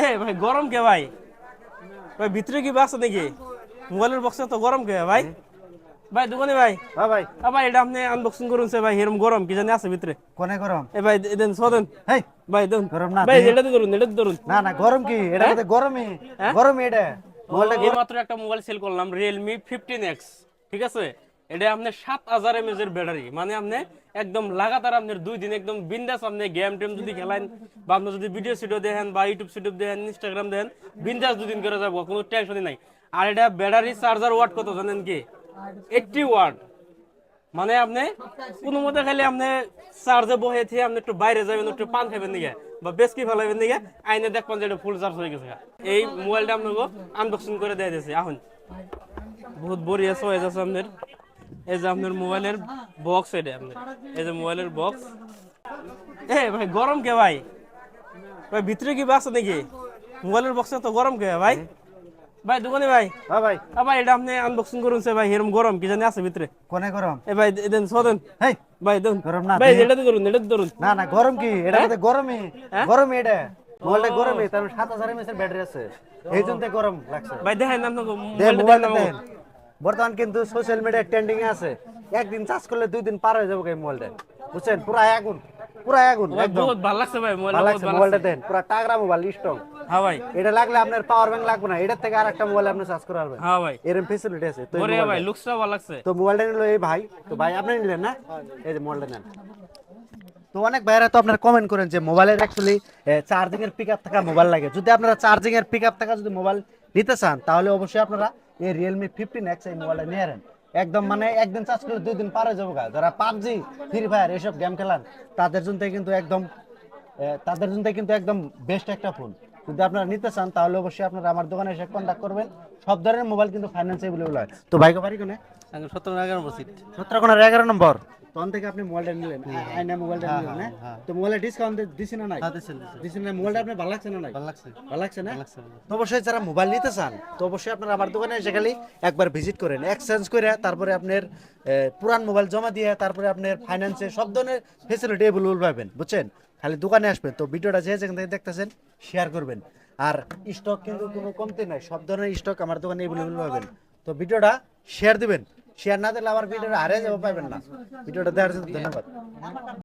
এ ভাই গরম কে ভাই? ভাই ভিতরে কি বাস নাকি? মোবাইলের বক্সে তো গরম কে ভাই? ভাই দোকানে ভাই। হ্যাঁ ভাই। ভাই এটা আপনি আনবক্সিং করুন ভাই, এরকম গরম কি জানি আছে ভিতরে। কোনে গরম? এ ভাই দেন সদেন। হেই, ভাই দেন। গরম না ভাই দে। এটাতে ধরুন, এটাতে ধরুন। না না, গরম কি? এটা হ্যাঁ মধ্যে গরমই। হ্যাঁ। গরমই এটা। মোবাইলটা এই গরম। মাত্র একটা মোবাইল সেল করলাম, রিয়েলমি 15X। ঠিক আছে, এটা আপনার 7000 mAh এর ব্যাটারি, মানে আপনি একদম লাগাতার আপনার 2 দিন একদম বিন্দাস আপনি গেম টেম যদি খেলেন বা আপনি যদি ভিডিও সিডিও দেখেন বা ইউটিউব সিডিও দেখেন, ইনস্টাগ্রাম দেখেন, বিন্দাস 2 দিন করে যাবো, কোনো টেনশনই নাই। আর এটা ব্যাটারি চার্জার ওয়াট কত জানেন কি? 80 ওয়াট। মানে আপনি কোনো মতে খালি আপনি চার্জে বসে থেকে আপনি একটু বাইরে যাবেন, একটু পান খাবেন দিকে বা বেশকি ফেলাবেন দিকে, আইনে দেখবেন যে এটা ফুল চার্জ হয়ে গেছে। এই মোবাইলটা আপনাকে আনবক্সিং করে দিয়ে দিয়েছি এখন। বহুত বড়িয়া চয়েস আছে আপনার। এই যে আপনার মোবাইলের বক্স, এটা আপনার এই যে মোবাইলের বক্স। এ ভাই গরম কে ভাই? ভাই ভিতরে কি বাস নাকি? মোবাইলের বক্সে তো গরম কে ভাই? ভাই দোকানে ভাই। হ্যাঁ ভাই। ভাই এটা আপনি আনবক্সিং করুন ভাই, এরকম গরম কি জানি আছে ভিতরে। কোনে গরম? এ ভাই দেন সদেন। হেই, ভাই দেন। গরম না ভাই দে। এটাতে ধরুন, এটাতে ধরুন। না না, গরম কি? এটা হ্যাঁ? মধ্যে গরমই। হ্যাঁ? গরমই এটা। মোবাইলটা ও গরমই, তার 7000 mAh এর ব্যাটারি আছে। এই জন্য গরম লাগছে। ভাই দেখেন আপনাকে দে মোবাইলটা দেখেন মোবাইলটা আমাকে। দেন। বর্তমান কিন্তু সোশ্যাল মিডিয়া ট্রেন্ডিং এ আছে। একদিন চার্জ করলে 2 দিন পার হয়ে যাবে এই মোবাইলটা। বুঝছেন? পুরা আগুন। পুরা আগুন ভাই একদম। বহুত ভালো লাগছে ভাই, মোবাইলটা ভালো বহুত লাগছে ভালো মোবাইলটা লাগছে। দেন। পুরা টাগরা মোবাইল স্ট্রং। হ্যাঁ ভাই। এটা লাগলে আপনার পাওয়ার ব্যাংক লাগবে না, এটার থেকে আরেকটা মোবাইল আপনি চার্জ করে পারবেন। হ্যাঁ ভাই। এরকম ফেসিলিটি আছে তো এই বড়িয়া ভাই, মোবাইলটা। লুকসটাও ভালো লাগছে। তো মোবাইলটা নিলো এই ভাই। তো ভাই আপনি নিলেন না? এই যে মোবাইলটা নেন। তো অনেক ভাইরা তো আপনারা কমেন্ট করেন যে মোবাইলের অ্যাকচুয়ালি চার্জিং এর পিকআপ থাকা মোবাইল লাগে। যদি আপনারা চার্জিং এর পিকআপ থাকা যদি মোবাইল নিতে চান, তাহলে অবশ্যই আপনারা এই রিয়েলমি 15X এই মোবাইলটা নিয়ে নেন। একদম মানে একদিন চার্জ করলে 2 দিন পার হয়ে যাবে। যারা পাবজি, ফ্রি ফায়ার এসব গেম খেলান, তাদের জন্য কিন্তু একদম বেস্ট একটা ফোন। যদি আপনারা নিতে চান, তাহলে অবশ্যই আপনারা আমার দোকানে এসে কন্ট্যাক্ট করবেন। সব ধরনের মোবাইল কিন্তু ফাইন্যান্স এভেলেবল হয়। তো ভাইকে বাড়ি কোনে? 17 11 সিট। 17 11 নম্বর। তখন থেকে আপনি মোবাইলটা নিলেন, আইনা মোবাইলটা নিলেন না? তো মোবাইলে ডিসকাউন্ট দিছি না নাই? দিছি না। মোবাইলটা আপনার ভালো লাগছে না নাই? ভালো লাগছে না? তো অবশ্যই যারা মোবাইল নিতে চান, তো অবশ্যই আপনারা আমার দোকানে এসে খালি একবার ভিজিট করেন, এক্সচেঞ্জ করে তারপরে আপনার পুরান মোবাইল জমা দিয়ে তারপরে আপনার ফাইন্যান্সে সব ধরনের ফেসিলিটি এভেলেবল পাবেন। বুঝছেন? খালি দোকানে আসবেন। তো ভিডিওটা যে যেখান থেকে দেখতেছেন শেয়ার করবেন। আর স্টক কিন্তু কোনো কমতি নাই, সব ধরনের স্টক আমার দোকানে এভেলেবল পাবেন। তো ভিডিওটা শেয়ার দিবেন। শেয়ার না দিলে আবার ভিডিওটা হারিয়ে যাবে, পাবেন না। ভিডিওটা দেখার জন্য ধন্যবাদ।